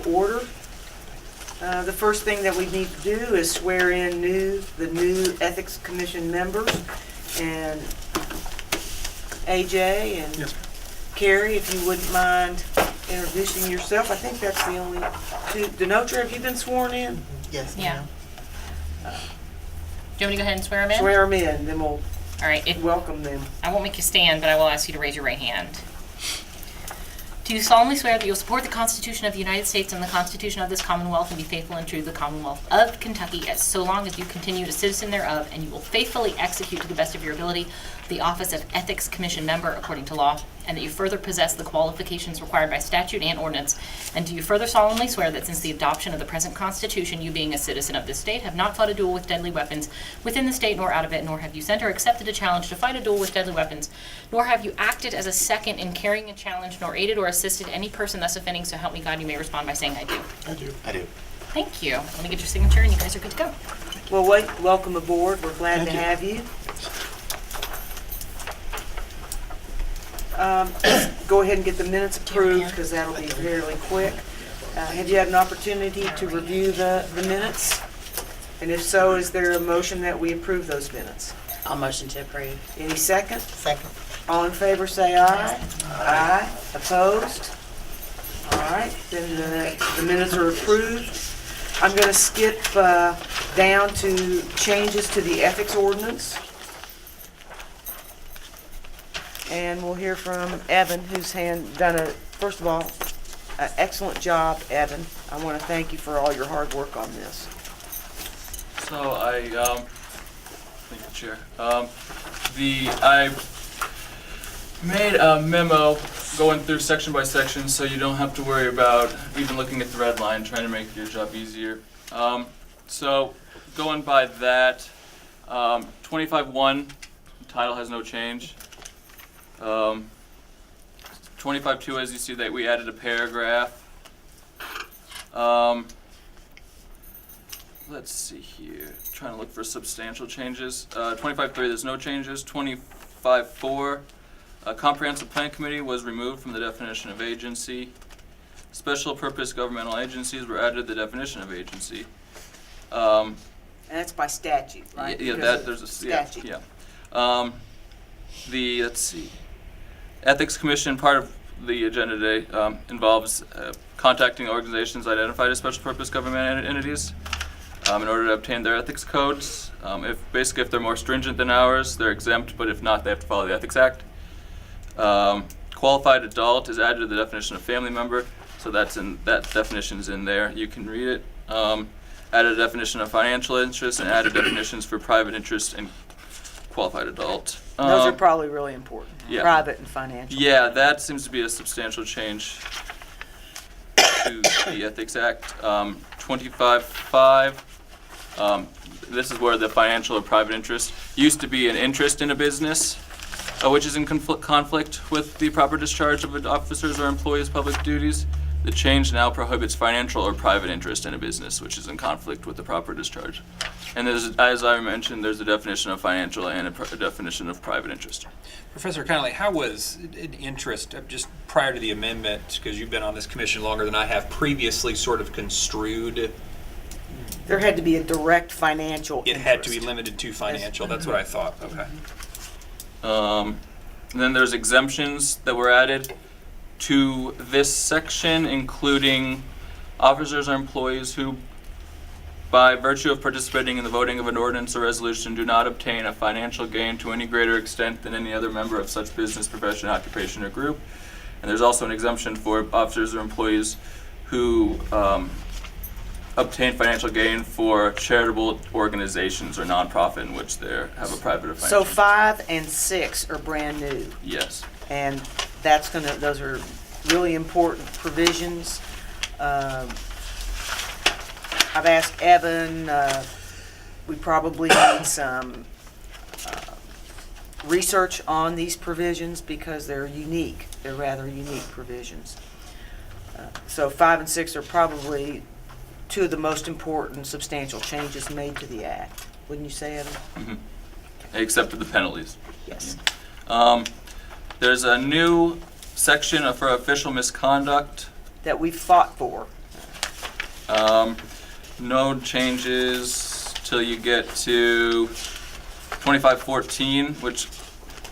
order. The first thing that we need to do is swear in the new Ethics Commission members. And AJ and Yes, Carrie, if you wouldn't mind introducing yourself. I think that's the only two. Denotra, have you been sworn in? Yes, Yeah. ma'am. Do you want me to go ahead and swear him in? Swear them in, then we'll All right. welcome them. I won't make you stand, but I will ask you to raise your right hand. Do you solemnly swear that you will support the Constitution of the United States and the Constitution of this Commonwealth and be faithful and true to the Commonwealth of Kentucky as so long as you continue a citizen thereof, and you will faithfully execute to the best of your ability the office of Ethics Commission member according to law, and that you further possess the qualifications required by statute and ordinance? And do you further solemnly swear that since the adoption of the present Constitution, you being a citizen of this state, have not fought a duel with deadly weapons within the state nor out of it, nor have you sent or accepted a challenge to fight a duel with deadly weapons, nor have you acted as a second in carrying a challenge, nor aided or assisted any person thus offending, so help me God? You may respond by saying I do. I do. I do. Thank you. Let me get your signature and you guys are good to go. Well, welcome aboard. We're glad to have you. Go ahead and get the minutes approved because that'll be fairly quick. Have you had an opportunity to review the minutes? And if so, is there a motion that we approve those minutes? I'll motion to approve. Any second? Second. All in favor say aye. Aye. Opposed? All right, then the minutes are approved. I'm going to skip down to changes to the ethics ordinance. And we'll hear from Evan, who's first of all, an excellent job, Evan. I want to thank you for all your hard work on this. so thank you, Chair. I made a memo going through section by section so you don't have to worry about even looking at the red line, trying to make your job easier. So going by that, 25.1, title has no change. 25.2, as you see, that we added a paragraph. Let's see here. Trying to look for substantial changes. 25.3, there's no changes. 25.4, comprehensive plan committee was removed from the definition of agency. Special purpose governmental agencies were added to the definition of agency. And that's by statute, right? Yeah, Because that of there's a statute. Yeah. Let's see. Ethics Commission, part of the agenda today, involves contacting organizations identified as special purpose government entities in order to obtain their ethics codes. If they're more stringent than ours, they're exempt, but if not, they have to follow the Ethics Act. Qualified adult is added to the definition of family member, so that definition's in there. You can read it. Added a definition of financial interest and added definitions for private interest and qualified adult. Those are probably really important, yeah. private and financial. Yeah, that seems to be a substantial change to the Ethics Act. 25.5, this is where the financial or private interest used to be an interest in a business, which is in conflict with the proper discharge of an officer's or employee's public duties. The change now prohibits financial or private interest in a business, which is in conflict with the proper discharge. And as I mentioned, there's a definition of financial and a definition of private interest. Professor Connolly, how was an interest, just prior to the amendment, because you've been on this commission longer than I have, previously sort of construed? There had to be a direct financial It interest. had to be limited to financial, that's what I thought, okay. And then there's exemptions that were added to this section, including officers or employees who, by virtue of participating in the voting of an ordinance or resolution, do not obtain a financial gain to any greater extent than any other member of such business, profession, occupation, or group. And there's also an exemption for officers or employees who obtain financial gain for charitable organizations or nonprofit in which they have a private or financial. So 5 and 6 are brand new. Yes. And those are really important provisions. I've asked Evan, we probably need some research on these provisions because they're unique. They're rather unique provisions. So 5 and 6 are probably two of the most important substantial changes made to the Act. Wouldn't you say, Evan? Mm-hmm. Except for the penalties. Yes. There's a new section for official misconduct. That we fought for. No changes till you get to 2514, which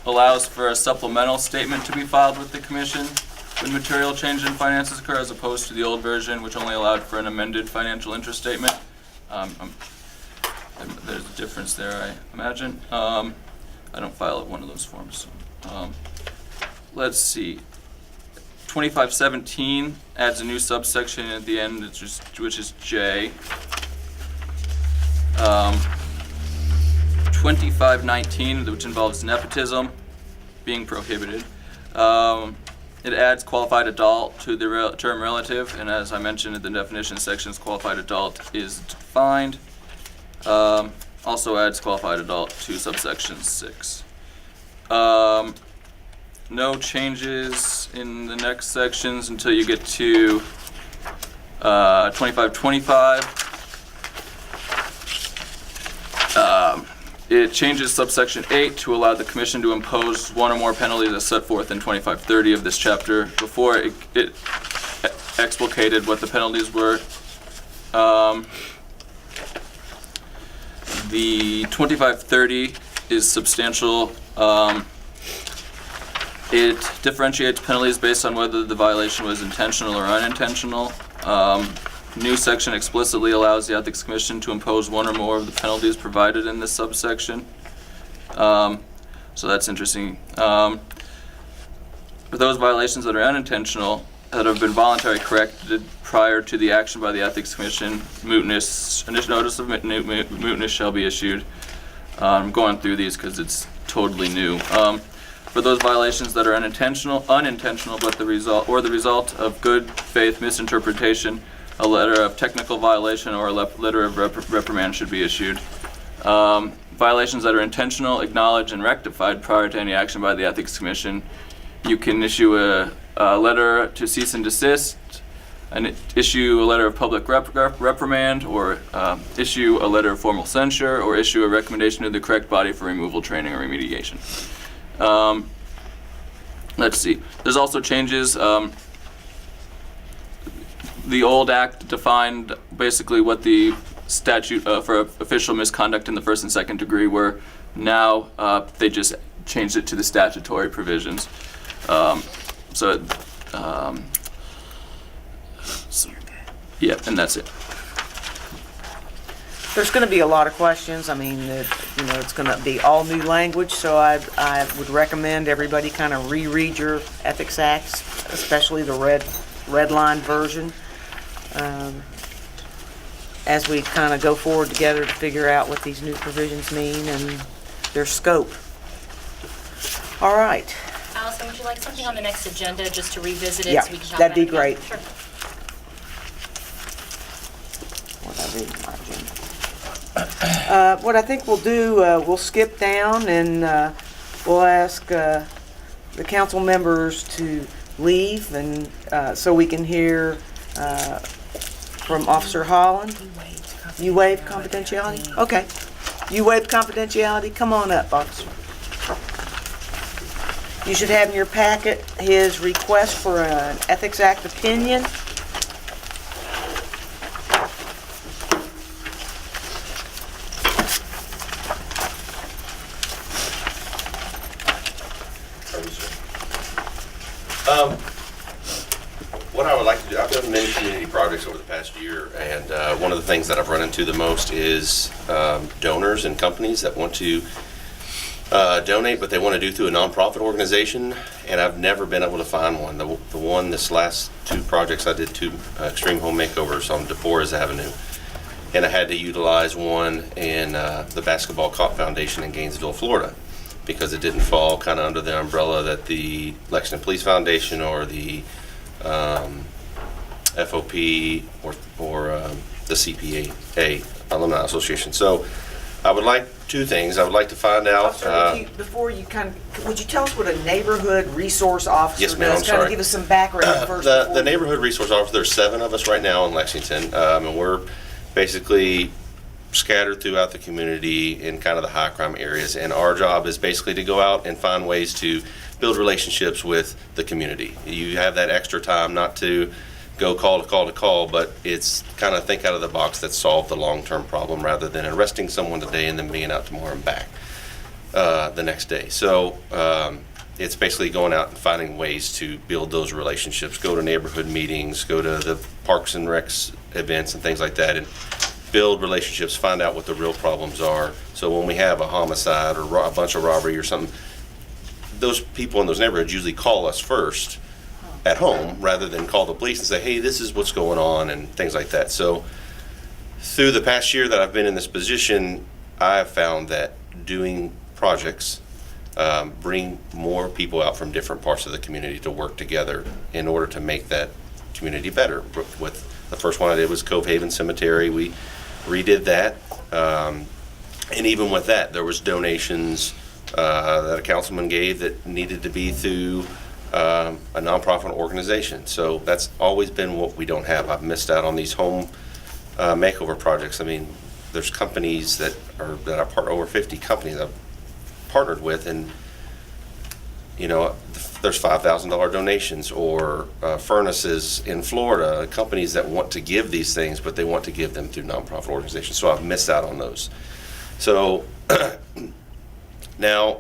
allows for a supplemental statement to be filed with the commission when material change in finances occur, as opposed to the old version, which only allowed for an amended financial interest statement. There's a difference there, I imagine. I don't file one of those forms. Let's see. 2517 adds a new subsection at the end, which is J. 2519, which involves nepotism being prohibited. It adds qualified adult to the term relative, and as I mentioned in the definition sections, qualified adult is defined. Also adds qualified adult to subsection 6. No changes in the next sections until you get to 2525. It changes subsection 8 to allow the commission to impose one or more penalties as set forth in 2530 of this chapter. Before it explicated what the penalties were. The 2530 is substantial. It differentiates penalties based on whether the violation was intentional or unintentional. New section explicitly allows the Ethics Commission to impose one or more of the penalties provided in this subsection. So that's interesting. For those violations that are unintentional, that have been voluntarily corrected prior to the action by the Ethics Commission, notice of mootness shall be issued. I'm going through these because it's totally new. For those violations that are unintentional, but the result of good faith misinterpretation, a letter of technical violation or a letter of reprimand should be issued. Violations that are intentional, acknowledged, and rectified prior to any action by the Ethics Commission, you can issue a letter to cease and desist, and issue a letter of public reprimand, or issue a letter of formal censure, or issue a recommendation to the correct body for removal, training, or remediation. Let's see. There's also changes. The old act defined basically what the statute for official misconduct in the first and second degree were. Now they just changed it to the statutory provisions. Yeah, and that's it. There's going to be a lot of questions. I mean, it's going to be all new language, so I would recommend everybody kind of reread your Ethics Acts, especially the red line version, as we kind of go forward together to figure out what these new provisions mean and their scope. All right. Allison, would you like something on the next agenda just to revisit it Yeah, so we can talk that'd about be it great. again? Sure. What I read in my agenda. What I think we'll do, we'll skip down and we'll ask the council members to leave, and so we can hear from Officer Holland. You waive confidentiality? Okay. You waive confidentiality? Come on up, officer. You should have in your packet his request for an Ethics Act opinion. What I would like to do, I've done many community projects over the past year, and one of the things that I've run into the most is donors and companies that want to donate, but they want to do through a nonprofit organization, and I've never been able to find one. The one, this last two projects, I did two extreme home makeovers on DeForest Avenue, and I had to utilize one in the Basketball Cop Foundation in Gainesville, Florida, because it didn't fall kind of under the umbrella that the Lexington Police Foundation or the FOP or the CPA Alumni Association. So I would like two things. I would like to find out. Officer, before you would you tell us what a neighborhood resource officer Yes, ma'am, does? I'm Kind sorry. of give us some background first. The neighborhood resource officer, there's 7 of us right now in Lexington, and we're basically scattered throughout the community in kind of the high crime areas, and our job is basically to go out and find ways to build relationships with the community. You have that extra time not to go call to call to call, but it's kind of think out of the box that solve the long-term problem rather than arresting someone today and then being out tomorrow and back the next day. So it's basically going out and finding ways to build those relationships, go to neighborhood meetings, go to the Parks and Recs events and things like that, and build relationships, find out what the real problems are. So when we have a homicide or a bunch of robbery or something, those people in those neighborhoods usually call us first at home rather than call the police and say, hey, this is what's going on and things like that. So through the past year that I've been in this position, I have found that doing projects bring more people out from different parts of the community to work together in order to make that community better. With the first one I did was Cove Haven Cemetery. We redid that. And even with that, there was donations that a councilman gave that needed to be through a nonprofit organization. So that's always been what we don't have. I've missed out on these home makeover projects. I mean, there's companies that I partner, over 50 companies I've partnered with, and you know, there's $5,000 donations, or furnaces in Florida, companies that want to give these things, but they want to give them through nonprofit organizations. So I've missed out on those. So now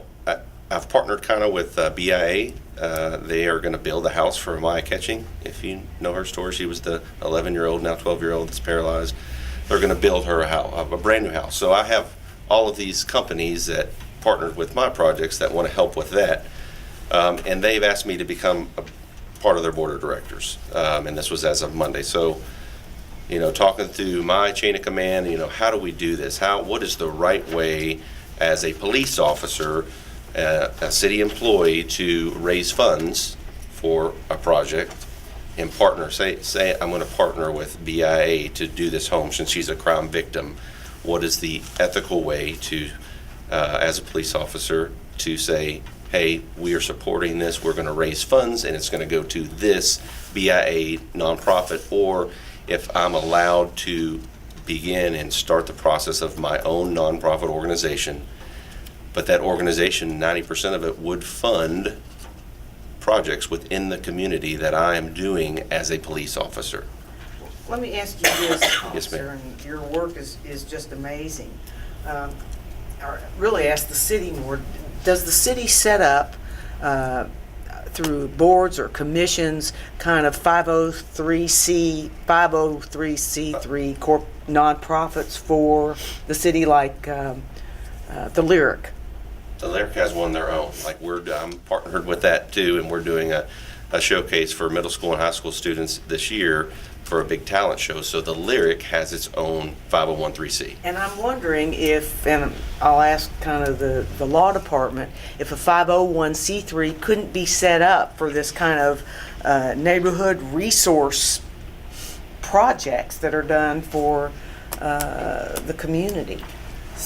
I've partnered kind of with BIA. They are going to build a house for Maya Catching. If you know her story, she was the 11-year-old, now 12-year-old that's paralyzed. They're going to build her a brand new house. So I have all of these companies that partnered with my projects that want to help with that. And they've asked me to become a part of their board of directors. And this was as of Monday. So, you know, talking through my chain of command, you know, how do we do this? What is the right way as a police officer, a city employee, to raise funds for a project and partner? Say I'm going to partner with BIA to do this home since she's a crime victim. What is the ethical way to, as a police officer, to say, hey, we are supporting this, we're going to raise funds, and it's going to go to this BIA nonprofit, or if I'm allowed to begin and start the process of my own nonprofit organization, but that organization, 90% of it would fund projects within the community that I am doing as a police officer. Let me ask you this, Yes, officer, ma'am. and your work is just amazing. Or really ask the city more, does the city set up through boards or commissions kind of 503c3 nonprofits for the city, like the Lyric? The Lyric has one of their own. Like I'm partnered with that too, and we're doing a showcase for middle school and high school students this year for a big talent show. So the Lyric has its own 501(c)(3). And I'm wondering if, and I'll ask kind of the law department, if a 501c3 couldn't be set up for this kind of neighborhood resource projects that are done for the community.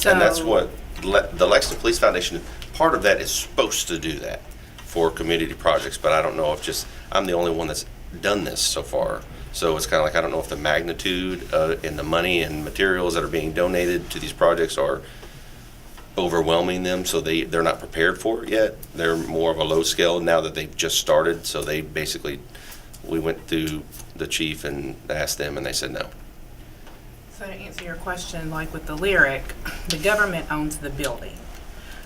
And that's what the Lexington Police Foundation, part of that is supposed to do that for community projects, but I don't know if I'm the only one that's done this so far. So it's kind of like, I don't know if the magnitude and the money and materials that are being donated to these projects are overwhelming them, so they're not prepared for it yet. They're more of a low scale now that they've just started. So we went through the chief and asked them, and they said no. So to answer your question, like with the Lyric, the government owns the building,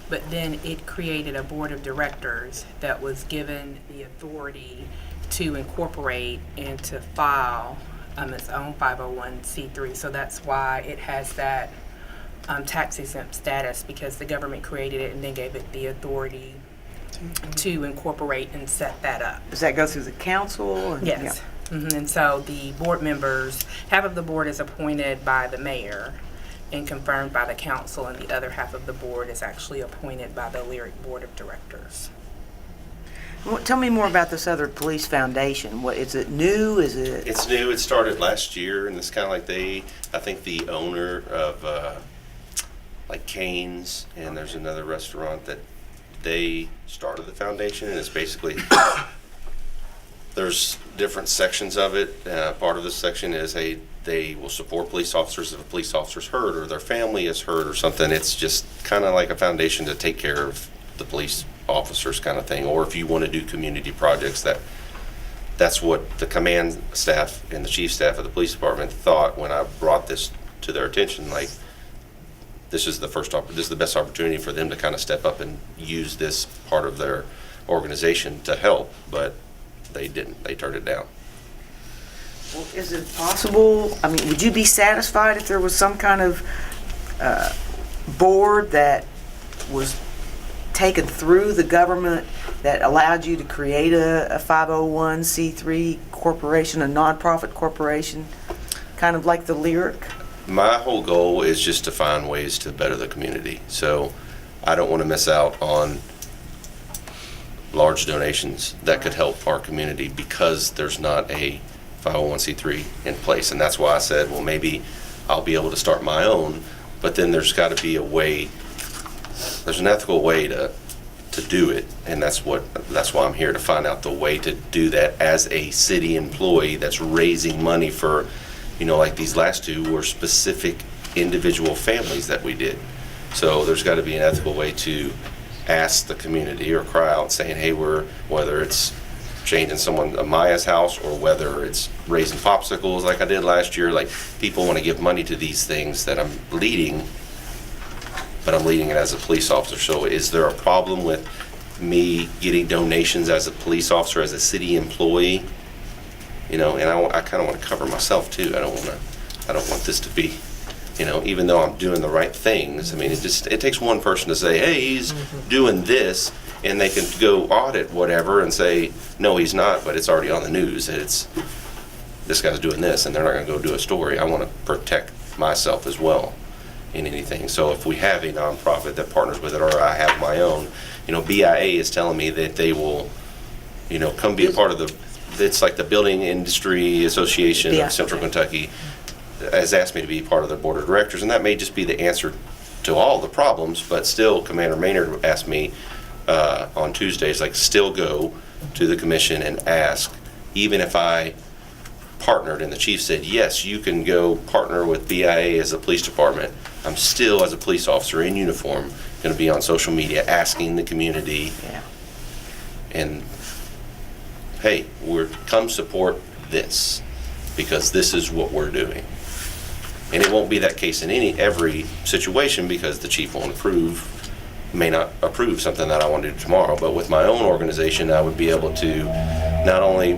but then it created a board of directors that was given the authority to incorporate and to file its own 501c3. So that's why it has that tax exempt status, because the government created it and then gave it the authority to incorporate and set that up. Does that go through the council? Yes. And so the board members, half of the board is appointed by the mayor and confirmed by the council, and the other half of the board is actually appointed by the Lyric Board of Directors. Well, tell me more about this other police foundation. What is it, new? Is it? It's new. It started last year, and it's kind of like I think the owner of like Cane's, and there's another restaurant that they started the foundation, and it's basically there's different sections of it. Part of this section is they will support police officers if a police officer's hurt or their family is hurt or something. It's just kind of like a foundation to take care of the police officers kind of thing, or if you want to do community projects that that's what the command staff and the chief staff of the police department thought when I brought this to their attention, like, this is the this is the best opportunity for them to kind of step up and use this part of their organization to help, but they didn't. They turned it down. Well, is it possible, I mean, would you be satisfied if there was some kind of board that was taken through the government that allowed you to create a 501c3 corporation, a nonprofit corporation, kind of like the Lyric? My whole goal is just to find ways to better the community. So I don't want to miss out on large donations that could help our community because there's not a 501c3 in place. And that's why I said, well, maybe I'll be able to start my own, but then there's got to be a way, there's an ethical way to do it. And that's why I'm here, to find out the way to do that as a city employee that's raising money for, like these last two were specific individual families that we did. So there's got to be an ethical way to ask the community or cry out saying, hey, whether it's changing Maya's house or whether it's raising popsicles like I did last year, like, people want to give money to these things that I'm leading, but I'm leading it as a police officer. So is there a problem with me getting donations as a police officer, as a city employee? And I kind of want to cover myself too. I don't want this to be, even though I'm doing the right things. I mean, it takes one person to say, hey, he's doing this, and they can go audit whatever and say, no, he's not, but it's already on the news that this guy's doing this, and they're not going to go do a story. I want to protect myself as well in anything. So if we have a nonprofit that partners with it, or I have my own, BIA is telling me that they will, come be a part of it's like the Building Industry Association Yeah, of Central okay. Kentucky has asked me to be part of the board of directors, and that may just be the answer to all the problems, but still, Commander Maynard asked me on Tuesdays, like, still go to the commission and ask, even if I partnered, and the chief said, yes, you can go partner with BIA as a police department, I'm still, as a police officer in uniform, going to be on social media asking the community, Yeah. and hey, come support this, because this is what we're doing. And it won't be that case in every situation, because the chief may not approve something that I want to do tomorrow. But with my own organization, I would be able to not only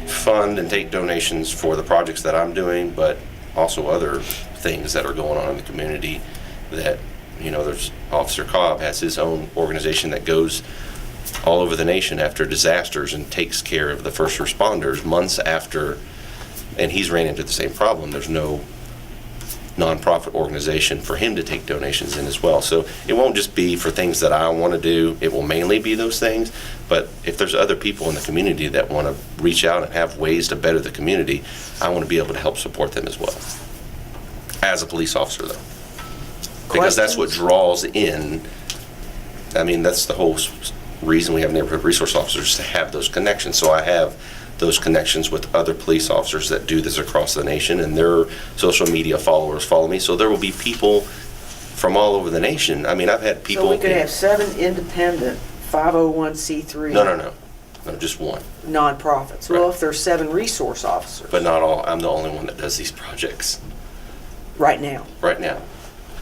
fund and take donations for the projects that I'm doing, but also other things that are going on in the community that, there's Officer Cobb has his own organization that goes all over the nation after disasters and takes care of the first responders months after, and he's ran into the same problem. There's no nonprofit organization for him to take donations in as well. So it won't just be for things that I want to do. It will mainly be those things. But if there's other people in the community that want to reach out and have ways to better the community, I want to be able to help support them as well. As a police officer, though. Because that's what draws in, that's the whole reason we have neighborhood resource officers, to have those connections. So I have those connections with other police officers that do this across the nation, and their social media followers follow me. So there will be people from all over the nation. I've had people. So we could have 7 independent 501c3 No, just one. nonprofits. Right. Well, if there's 7 resource officers But not all. I'm the only one that does these projects right now. right now.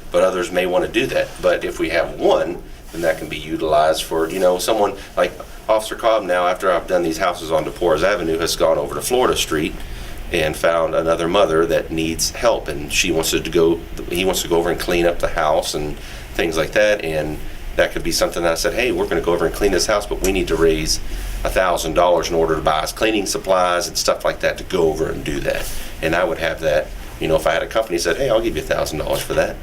But others may want to do that. But if we have one, then that can be utilized for, someone like Officer Cobb now, after I've done these houses on DePores Avenue, has gone over to Florida Street and found another mother that needs help, and he wants to go over and clean up the house and things like that. And that could be something that I said, hey, we're going to go over and clean this house, but we need to raise $1,000 in order to buy us cleaning supplies and stuff like that to go over and do that. And I would have that, if I had a company that said, hey, I'll give you $1,000 for that.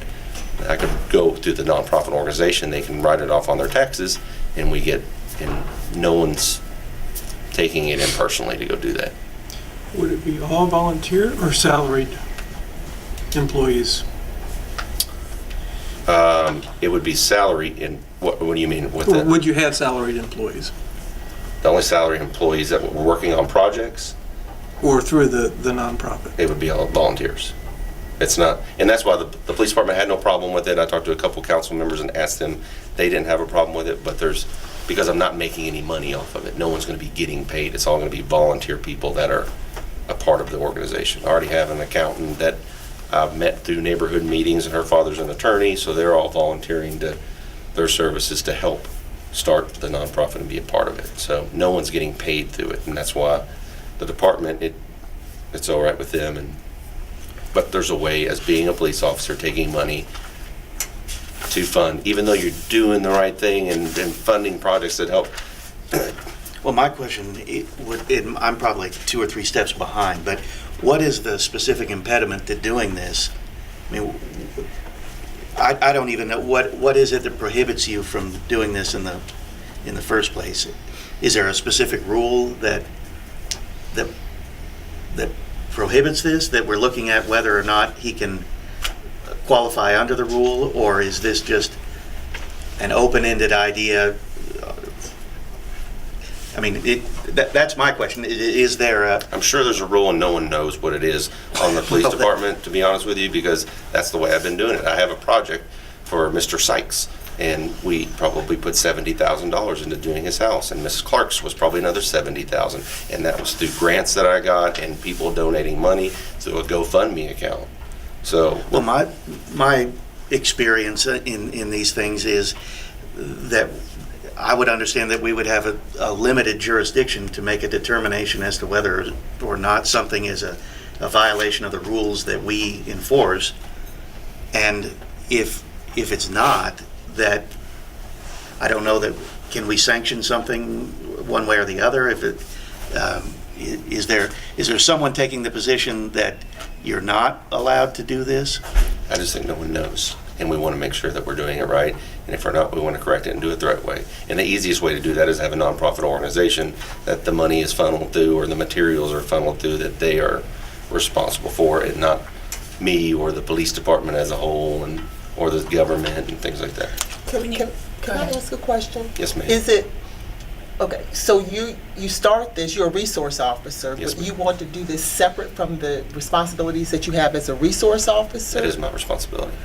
I could go through the nonprofit organization, they can write it off on their taxes, and no one's taking it in personally to go do that. Would it be all volunteer or salaried employees? It would be salary in, what do you mean with Or it? would you have salaried employees? The only salary employees that were working on projects, Or through the nonprofit? it would be all volunteers. It's not, and that's why the police department had no problem with it. I talked to a couple council members and asked them, they didn't have a problem with it, but there's because I'm not making any money off of it. No one's going to be getting paid. It's all going to be volunteer people that are a part of the organization. I already have an accountant that I've met through neighborhood meetings, and her father's an attorney, so they're all volunteering their services to help start the nonprofit and be a part of it. So no one's getting paid through it, and that's why the department, it's all right with them. But there's a way, as being a police officer, taking money to fund, even though you're doing the right thing and funding projects that help. Well, my question, I'm probably 2 or 3 steps behind, but what is the specific impediment to doing this? I mean, I don't even know, what is it that prohibits you from doing this in the first place? Is there a specific rule that prohibits this, that we're looking at whether or not he can qualify under the rule, or is this just an open-ended idea? I mean, that's my question. Is there a... I'm sure there's a rule and no one knows what it is on the police department, to be honest with you, because that's the way I've been doing it. I have a project for Mr. Sykes, and we probably put $70,000 into doing his house, and Mrs. Clark's was probably another $70,000, and that was through grants that I got and people donating money to a GoFundMe account. So, Well, my experience in these things is that I would understand that we would have a limited jurisdiction to make a determination as to whether or not something is a violation of the rules that we enforce. And if it's not, that I don't know that, can we sanction something one way or the other? If it, is there someone taking the position that you're not allowed to do this? I just think no one knows, and we want to make sure that we're doing it right, and if we're not, we want to correct it and do it the right way. And the easiest way to do that is have a nonprofit organization that the money is funneled through, or the materials are funneled through, that they are responsible for, and not me or the police department as a whole, and or the government and things like that. Can I ask a question? Yes, ma'am. Is it, okay, so you start this, you're a resource officer, Yes, but ma'am. you want to do this separate from the responsibilities that you have as a resource officer? That is my responsibility.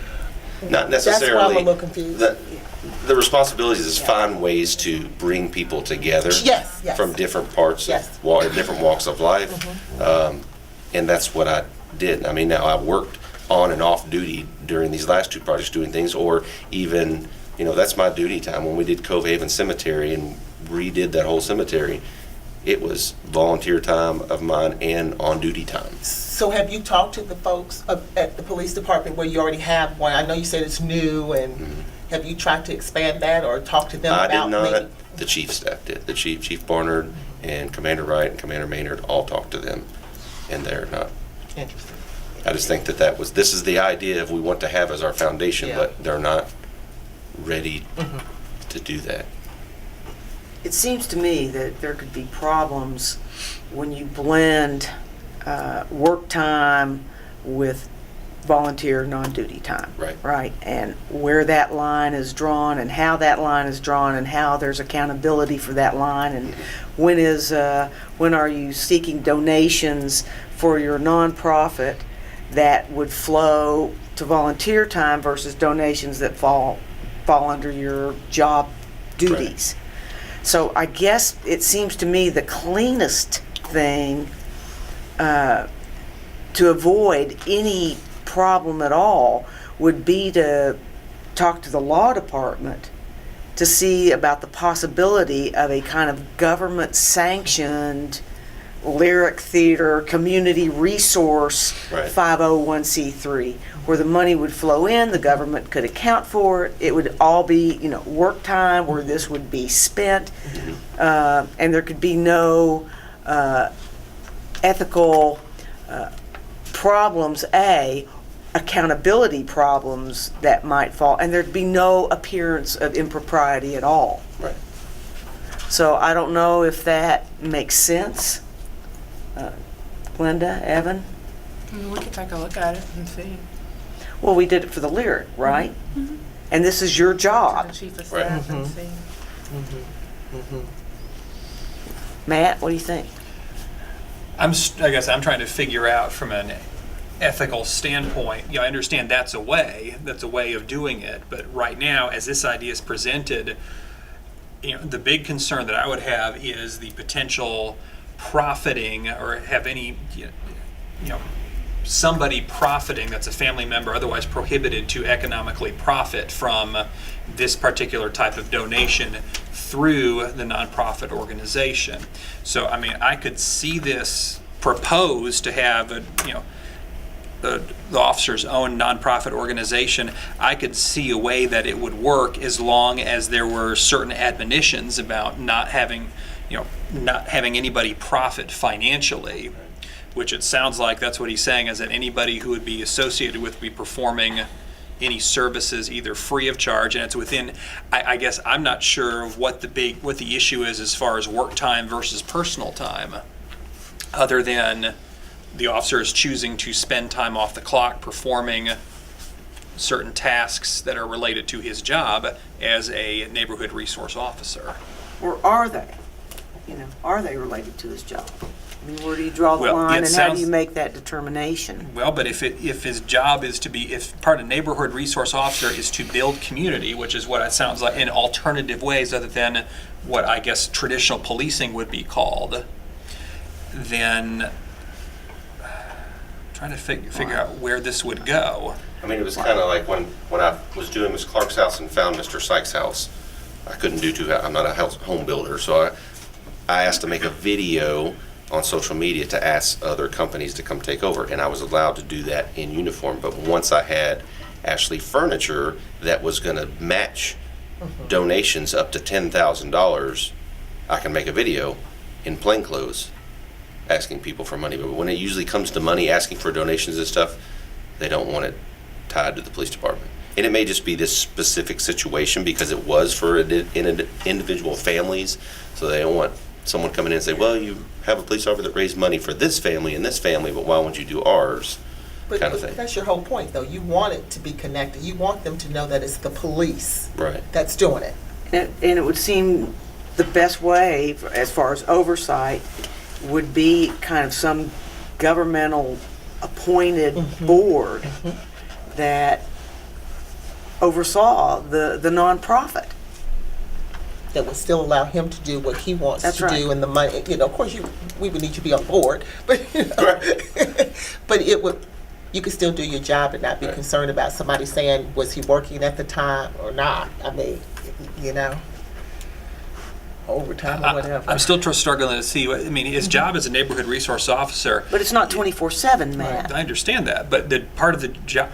Not That's why necessarily. I'm a little confused. The responsibilities is find ways to bring people together. Yes, yes. From different parts Yes. of different walks of life, and that's what I did. I mean, now I worked on and off duty during these last 2 projects doing things, or even, that's my duty time. When we did Cove Haven Cemetery and redid that whole cemetery, it was volunteer time of mine and on-duty time. So have you talked to the folks at the police department where you already have one? I know you said it's new, and have you tried to expand that or talk to them I about did not. maybe? The chief staff did. The Chief Barnard and Commander Wright and Commander Maynard all talked to them, and they're not. Interesting. I just think this is the idea of we want to have as our foundation, Yeah. but they're not ready to do that. It seems to me that there could be problems when you blend work time with volunteer non-duty time. Right. Right, and where that line is drawn and how that line is drawn and how there's accountability for that line, and when are you seeking donations for your nonprofit that would flow to volunteer time versus donations that fall under your job duties. So I guess it seems to me the cleanest thing to avoid any problem at all would be to talk to the law department to see about the possibility of a kind of government-sanctioned lyric theater community resource Right. 501c3, where the money would flow in, the government could account for it, it would all be, work time where this would be spent, and there could be no ethical problems, accountability problems that might fall, and there'd be no appearance of impropriety at all. Right. So I don't know if that makes sense. Glenda, Evan? We could take a look at it and see. Well, we did it for the lyric, right? And this is your To job. the chief of staff and see. Matt, what do you think? I guess I'm trying to figure out from an ethical standpoint, I understand that's a way of doing it, but right now, as this idea is presented, the big concern that I would have is the potential profiting or have any, somebody profiting that's a family member otherwise prohibited to economically profit from this particular type of donation through the nonprofit organization. So, I mean, I could see this proposed to have the officer's own nonprofit organization. I could see a way that it would work as long as there were certain admonitions about not having anybody profit financially, which it sounds like that's what he's saying, is that anybody who would be associated with be performing any services either free of charge, and it's within, I guess I'm not sure of what the issue is as far as work time versus personal time, other than the officer is choosing to spend time off the clock performing certain tasks that are related to his job as a neighborhood resource officer. Or are they? Are they related to his job? I mean, where do you draw the Well, line, it and how do sounds- you make that determination? Well, but if his job is to be, if part of neighborhood resource officer is to build community, which is what it sounds like in alternative ways other than what I guess traditional policing would be called, then trying to figure out where this would go. I mean, it was kind of like when I was doing Miss Clark's house and found Mr. Sykes' house. I couldn't do I'm not a home builder, so I asked to make a video on social media to ask other companies to come take over, and I was allowed to do that in uniform. But once I had actually furniture that was going to match donations up to $10,000, I can make a video in plain clothes asking people for money. But when it usually comes to money, asking for donations and stuff, they don't want it tied to the police department. And it may just be this specific situation because it was for individual families, so they don't want someone coming in and say, well, you have a police officer that raised money for this family and this family, but why won't you do ours? But kind of thing. that's your whole point, though. You want it to be connected. You want them to know that it's the police Right. that's doing it. And it would seem the best way, as far as oversight, would be kind of some governmental appointed board that oversaw the nonprofit. That would still allow him to do what he wants That's to right. do, and the money. Of course, we would need you to be on board, but but it would. You could still do your job and not be Right. concerned about somebody saying, was he working at the time or not? I mean, overtime or whatever. I'm still struggling to see. His job as a neighborhood resource officer. But it's not 24/7, Matt. I understand that, but the part of the job.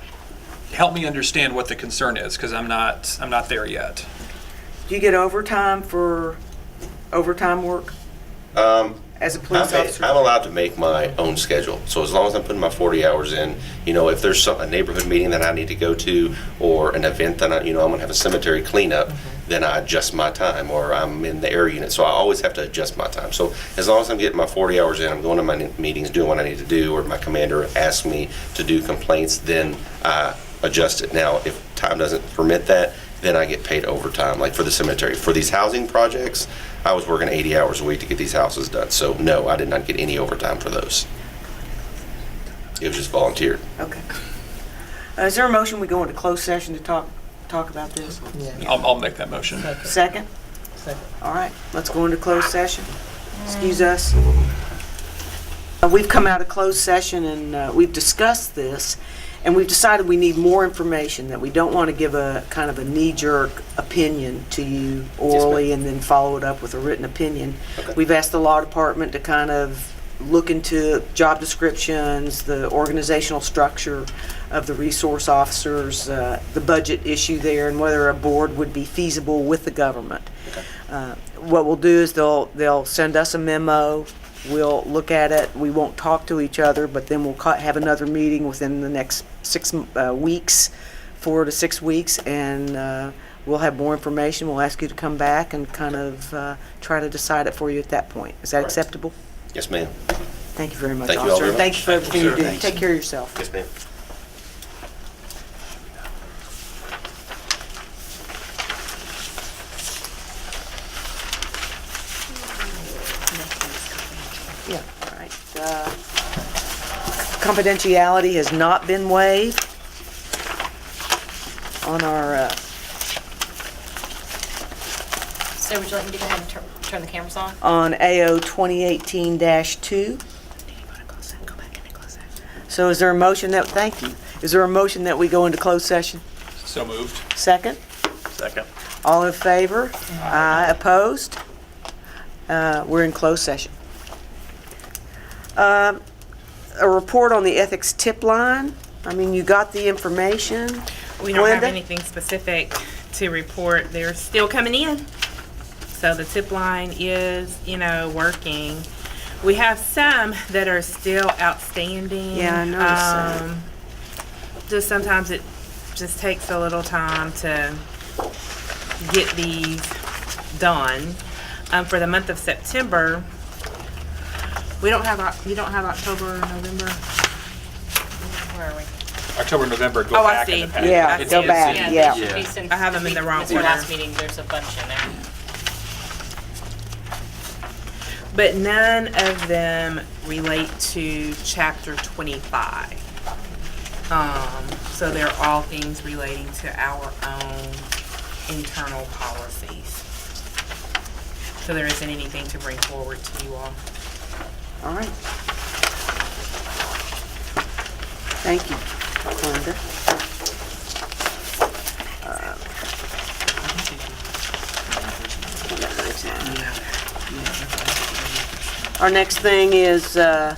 Help me understand what the concern is, because I'm not there yet. Do you get overtime for overtime work as a police officer? I'm allowed to make my own schedule. So as long as I'm putting my 40 hours in, if there's a neighborhood meeting that I need to go to or an event that I'm going to have a cemetery cleanup, then I adjust my time, or I'm in the air unit. So I always have to adjust my time. So as long as I'm getting my 40 hours in, I'm going to my meetings, doing what I need to do, or my commander asks me to do complaints, then I adjust it. Now, if time doesn't permit that, then I get paid overtime, like for the cemetery. For these housing projects, I was working 80 hours a week to get these houses done. So no, I did not get any overtime for those. It was just volunteered. Okay. Is there a motion we go into closed session to talk about this? Yeah. I'll make that motion. Second? Second. All right, let's go into closed session. Excuse us. We've come out of closed session and we've discussed this, and we've decided we need more information, that we don't want to give a kind of a knee-jerk opinion to you orally and then follow it up with a written opinion. Okay. We've asked the law department to kind of look into job descriptions, the organizational structure of the resource officers, the budget issue there, and whether a board would be feasible with the government. What we'll do is they'll send us a memo. We'll look at it. We won't talk to each other, but then we'll have another meeting within the next 6 weeks, 4 to 6 weeks, and we'll have more information. We'll ask you to come back and kind of try to decide it for you at that point. Is that Right. acceptable? Yes, ma'am. Thank you very much, Thank you all officer. very Thank much. you for everything you Sure. do. Thanks. Take care of yourself. Yes, ma'am. Yeah, all right. Confidentiality has not been waived on our So would you like me to go ahead and turn the cameras on? on AO 2018-2. So is there a motion that, thank you, is there a motion that we go into closed session? So moved. Second? Second. All in favor? Aye. Opposed? We're in closed session. A report on the ethics tip line. I mean, you got the information. We don't have Glenda? anything specific to report. They're still coming in. So the tip line is, working. We have some that are still outstanding. Yeah, I noticed that. Just sometimes it just takes a little time to get these done. For the month of September, you don't have October or November? Where are we? October, November, go Oh, I back in see. the packet. Yeah, It's- go it's- back, it's- yeah. they should be since I have them in the wrong It's your order. last meeting, there's a bunch in there. But none of them relate to chapter 25. So they're all things relating to our own internal policies. So there isn't anything to bring forward to you all. All right. Thank you, Glenda. Our next thing is the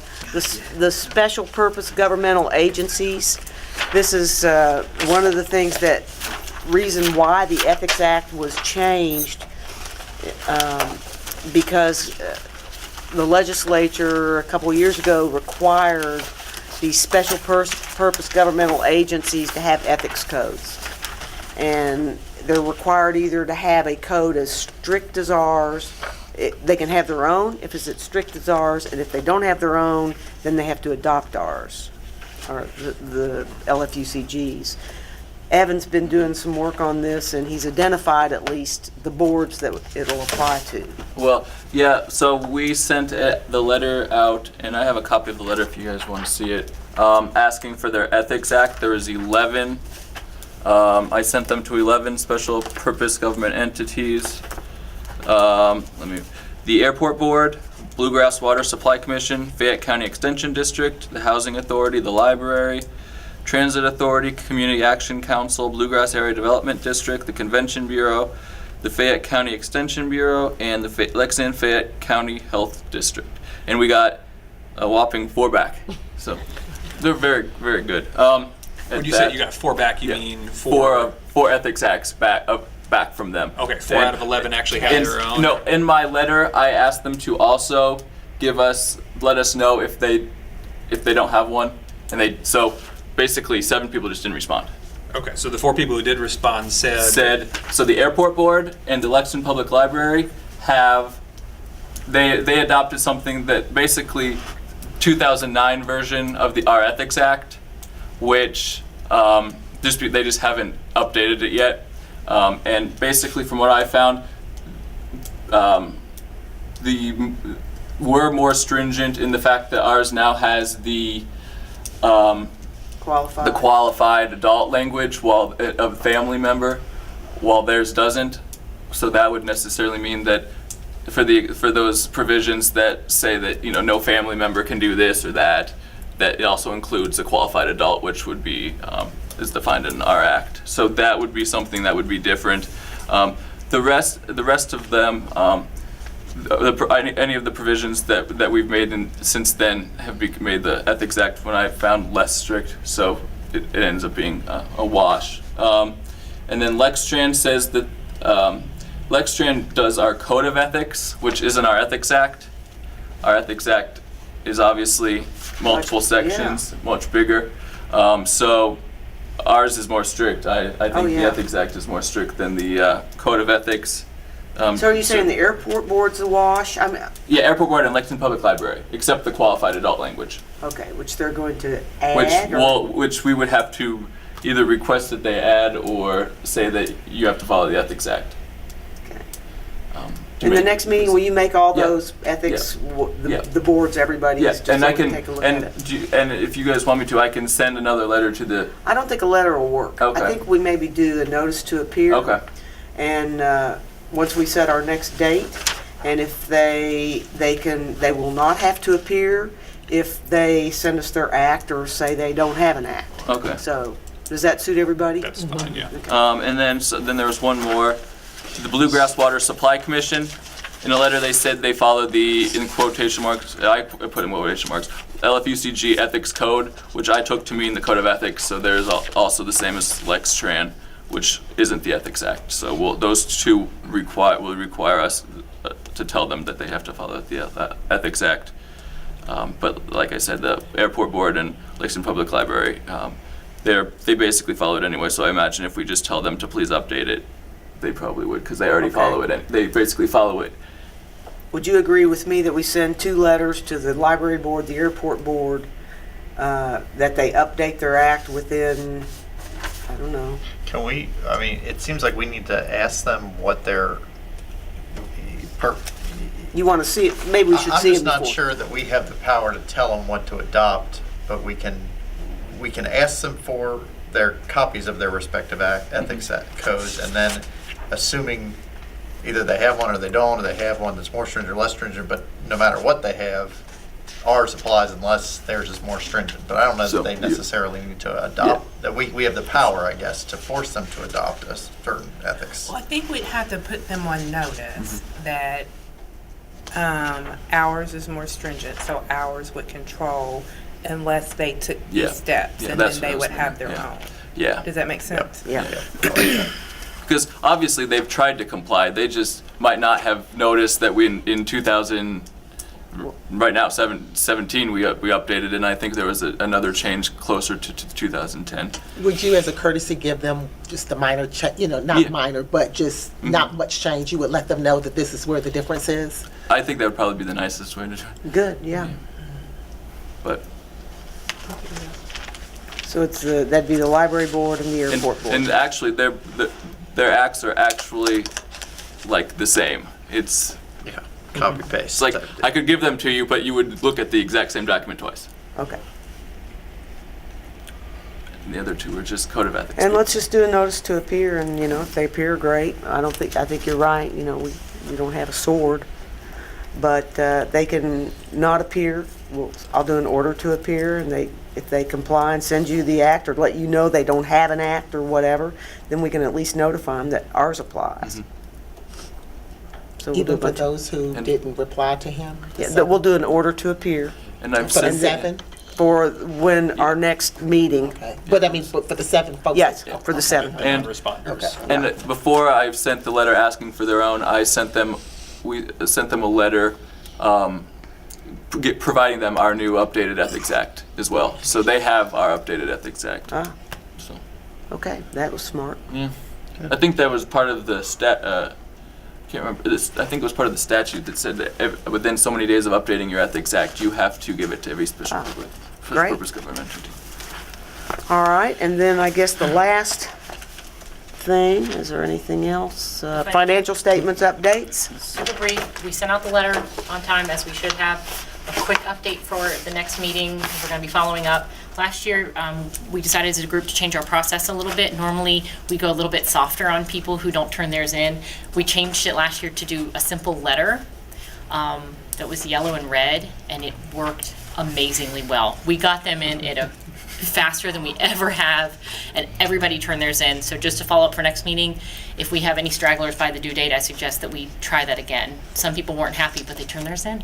special purpose governmental agencies. This is one of the things that, reason why the Ethics Act was changed, because the legislature a couple years ago required these special purpose governmental agencies to have ethics codes. And they're required either to have a code as strict as ours. They can have their own if it's as strict as ours, and if they don't have their own, then they have to adopt ours, or the LFUCGs. Evan's been doing some work on this, and he's identified at least the boards that it'll apply to. Well, yeah, so we sent the letter out, and I have a copy of the letter if you guys want to see it, asking for their Ethics Act. There was 11. I sent them to 11 special purpose government entities. The Airport Board, Bluegrass Water Supply Commission, Fayette County Extension District, the Housing Authority, the Library, Transit Authority, Community Action Council, Bluegrass Area Development District, the Convention Bureau, the Fayette County Extension Bureau, and the Lexington Fayette County Health District. And we got a whopping 4 back. So they're very, very good. When you say you got 4 back, you mean 4 ethics acts back from them. Okay, 4 out of 11 actually have their own. No, in my letter, I asked them to also let us know if they don't have one, and so basically 7 people just didn't respond. Okay, so the 4 people who did respond said So the Airport Board and the Lexington Public Library they adopted something that basically 2009 version of our Ethics Act, which they just haven't updated it yet. And basically, from what I found, we're more stringent in the fact that ours now has the qualified adult language of family member, while theirs doesn't. So that would necessarily mean that for those provisions that say that no family member can do this or that it also includes a qualified adult, which would be is defined in our act. So that would be something that would be different. The rest of them, any of the provisions that we've made since then have made the Ethics Act, when I found, less strict. So it ends up being a wash. And then Lextran says that Lextran does our Code of Ethics, which isn't our Ethics Act. Our Ethics Act is obviously multiple sections, much bigger. So ours is more strict. I think the Ethics Act is more strict than the Code of Ethics. So are you saying the Airport Board's a wash? Yeah, Airport Board and Lexington Public Library, except the qualified adult language. Okay, which they're going to add? Which we would have to either request that they add or say that you have to follow the Ethics Act. Okay. In the next meeting, will you make all those ethics, the boards, everybody's, just so we can take a look at it? And if you guys want me to, I can send another letter to the... I don't think a letter will work. Okay. I think we maybe do a notice to appear. Okay. And once we set our next date, and if they will not have to appear if they send us their act or say they don't have an act. Okay. So, does that suit everybody? That's fine, yeah. And then there was one more, to the Bluegrass Water Supply Commission. In a letter, they said they followed the, in quotation marks, I put in quotation marks, LFUCG ethics code, which I took to mean the code of ethics. So there's also the same as Lexington, which isn't the Ethics Act. So those two will require us to tell them that they have to follow the Ethics Act. But like I said, the Airport Board and Lexington Public Library, they basically follow it anyway. So I imagine if we just tell them to please update it, they probably would, because they already follow it. And they basically follow it. Would you agree with me that we send 2 letters to the Library Board, the Airport Board, that they update their act within, I don't know. Can we, I mean, it seems like we need to ask them what their, You want to see it, maybe we should I'm see it just before. not sure that we have the power to tell them what to adopt, but we can ask them for their copies of their respective ethics codes, and then assuming either they have one or they don't, or they have one that's more stringent or less stringent, but no matter what they have, ours applies unless theirs is more stringent. But I don't know So, that they necessarily need to adopt, that we have the power, I guess, to force them to adopt a certain ethics. Well, I think we'd have to put them on notice that ours is more stringent, so ours would control unless they took Yeah. these steps, Yeah, and that's then what I they was would have thinking, their yeah. own. Yeah. Does that make sense? Yeah. Because obviously they've tried to comply. They just might not have noticed that we in 2000, right now 17 we updated, and I think there was another change closer to 2010. Would you, as a courtesy, give them just a minor change, not Yeah. minor, but just not much change? You would let them know that this is where the difference is? I think that would probably be the nicest way to do it. Good, yeah. But So it's that'd be the Library Board and the Airport Board. and actually their acts are actually like the same. It's Yeah, copy paste. it's like I could give them to you, but you would look at the exact same document twice. Okay. And the other two are just code of ethics. And let's just do a notice to appear, and, if they appear, great. I think you're right, we don't have a sword. But they can not appear. I'll do an order to appear, and if they comply and send you the act or let you know they don't have an act or whatever, then we can at least notify them that ours applies. So we'll do a Even for bunch of, those who didn't reply to him? yeah, that we'll do an order to appear And I've For the sent 7? for when our next meeting. Okay. But I mean, for the 7 folks? Yes, for the 7th. And- Non-responders. Okay. And before I sent the letter asking for their own, we sent them a letter providing them our new updated Ethics Act as well. So they have our updated Ethics Act. Ah, So, okay, that was smart. yeah. I think that was part of the can't remember this. I think it was part of the statute that said that within so many days of updating your Ethics Act, you have to give it to every special great. purpose government entity. All right, and then I guess the last thing, is there anything else? Financial statements updates? Super brief, we sent out the letter on time, as we should have. A quick update for the next meeting, we're gonna be following up. Last year, we decided as a group to change our process a little bit. Normally, we go a little bit softer on people who don't turn theirs in. We changed it last year to do a simple letter that was yellow and red, and it worked amazingly well. We got them in at a faster than we ever have, and everybody turned theirs in. So just to follow up for next meeting, if we have any stragglers by the due date, I suggest that we try that again. Some people weren't happy, but they turned theirs in.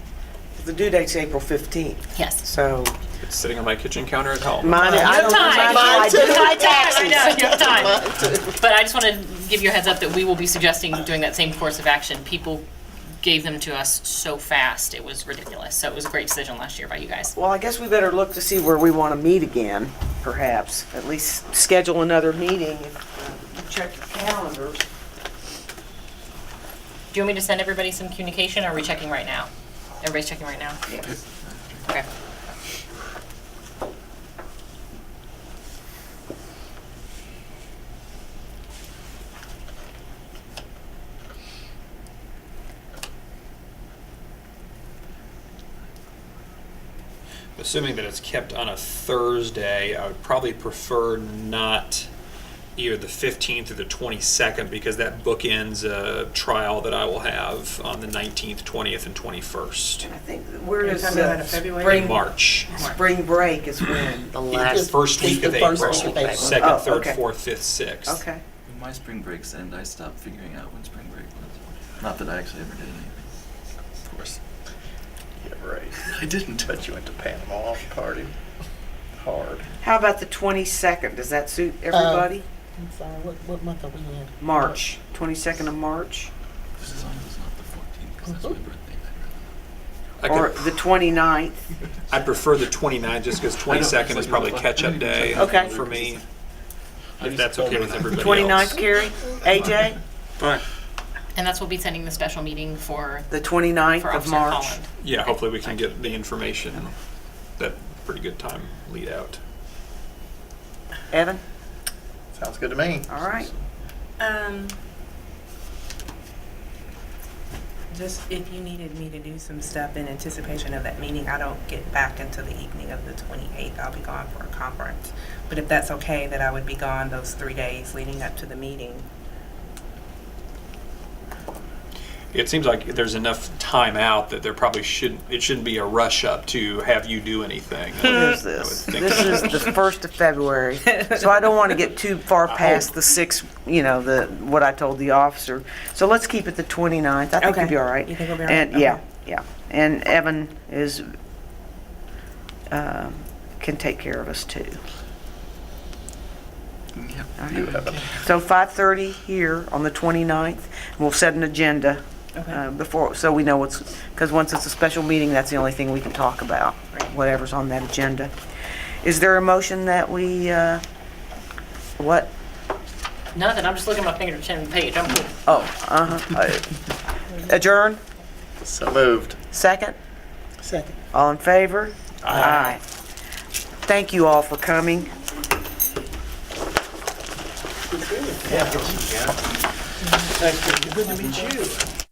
The due date's April 15th, Yes. so It's sitting on my kitchen counter at home. mine, I don't do time. mine, I do my I taxes. know, you have time. But I just want to give you a heads up that we will be suggesting doing that same course of action. People gave them to us so fast, it was ridiculous. So it was a great decision last year by you guys. Well, I guess we better look to see where we want to meet again, perhaps. At least schedule another meeting and check your calendars. Do you want me to send everybody some communication, or are we checking right now? Everybody's checking right now? Yes. Okay. Assuming that it's kept on a Thursday, I would probably prefer not either the 15th or the 22nd, because that bookends a trial that I will have on the 19th, 20th, and 21st. I think, where You're is talking about in February? spring, March. spring break is when? The The last, first It's week the of first April, week of April. second, Oh, third, okay. fourth, fifth, sixth. Okay. When my spring breaks end, I stop figuring out when spring break was. Not that I actually ever did anything. Of course. Yeah, right. I didn't. But you went to Panama party. Hard. How about the 22nd? Does that suit everybody? I'm sorry, what month are we in? March, 22nd of March? Just as long as it's not the 14th, because that's my birthday. I Or could- the 29th? I prefer the 29th just because 22nd is probably catch-up day Okay. for me. If that's okay with everybody 29th, else. Carrie? AJ? And that's what we'll be sending the special meeting for, The 29th for of Officer March? Holland. Yeah, hopefully we can get the information that pretty good time lead out. Evan? Sounds good to me. All right. Just if you needed me to do some stuff in anticipation of that meeting, I don't get back until the evening of the 28th. I'll be gone for a conference. But if that's okay, that I would be gone those 3 days leading up to the meeting. It seems like there's enough time out that there probably shouldn't be a rush up to have you do anything. What is I would this? think. This is the 1st of February. So I don't want to get too far past the 6th, what I told the officer. So let's keep it the 29th. I think Okay. it'll be all right. You think it'll be all right? And, yeah, yeah. And Evan can take care of us too. Yep. All You right. have it. So 5:30 here on the 29th. We'll set an agenda before, so we know because once it's a special meeting, that's the only thing we can talk about, whatever's on that agenda. Is there a motion that we, what? Nothing, I'm just looking at my finger to the page, I'm cool. Oh, adjourn? So moved. Second? Second. All in favor? Aye. Thank you all for coming. Thanks, good to meet you.